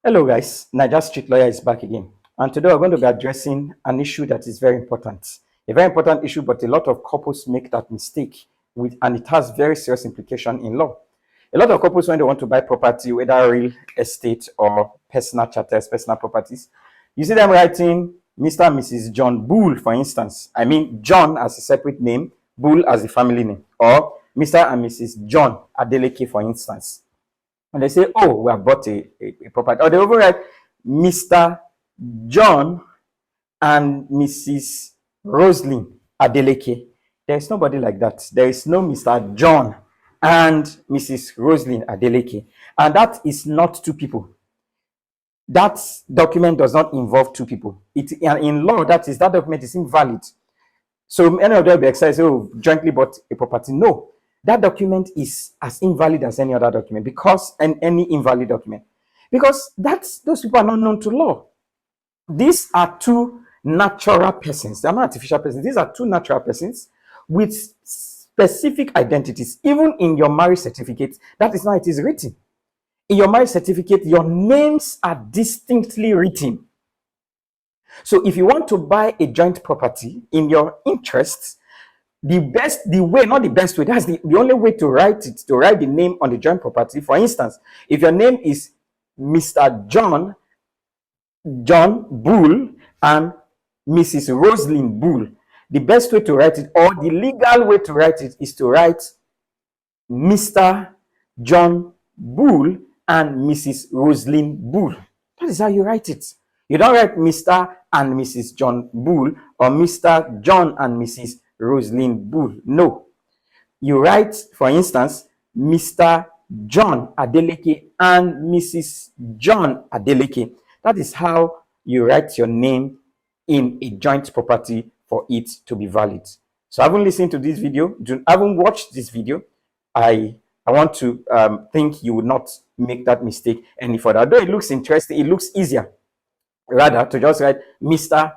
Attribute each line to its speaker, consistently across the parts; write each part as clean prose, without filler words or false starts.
Speaker 1: Hello guys, Niger Street Lawyer is back again. And today we're going to be addressing an issue that is very important. A very important issue, but a lot of couples make that mistake and it has very serious implication in law. A lot of couples, when they want to buy property, whether real estate or personal charters, personal properties, you see them writing Mr. and Mrs. John Bull, for instance. I mean, John as a separate name, Bull as a family name, or Mr. and Mrs. John Adeleke, for instance. And they say, oh, we have bought a property. Or they overwrite Mr. John and Mrs. Roslyn Adeleke. There is nobody like that. There is no Mr. John and Mrs. Roslyn Adeleke. And that is not two people. That document does not involve two people. In law, that document is invalid. So any of them will be excited, oh, jointly bought a property. No. That document is as invalid as any other document any invalid document, because those people are not known to law. These are two natural persons. They are not artificial persons. These are two natural persons with specific identities. Even in your marriage certificate, that is how it is written. In your marriage certificate, your names are distinctly written. So if you want to buy a joint property in your interests, the only way to write the name on the joint property. For instance, if your name is Mr. John Bull and Mrs. Roslyn Bull, the best way to write it, or the legal way to write it, is to write Mr. John Bull and Mrs. Roslyn Bull. That is how you write it. You don't write Mr. and Mrs. John Bull or Mr. John and Mrs. Roslyn Bull. No. You write, for instance, Mr. John Adeleke and Mrs. John Adeleke. That is how you write your name in a joint property for it to be valid. So I haven't listened to this video, I haven't watched this video. I want to think you would not make that mistake any further. Though it looks interesting, it looks easier rather to just write Mr.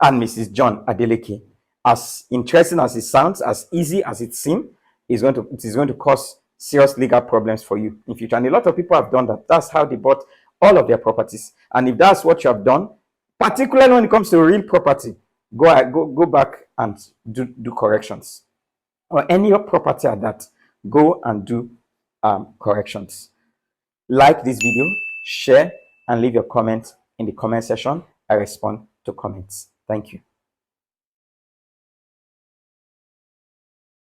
Speaker 1: and Mrs. John Adeleke. As interesting as it sounds, as easy as it seems, it is going to cause serious legal problems for you in future. And a lot of people have done that. That's how they bought all of their properties. And if that's what you have done, particularly when it comes to real property, go back and do corrections. Or any property at that, go and do corrections. Like this video, share, and leave your comments in the comment section. I respond to comments. Thank you.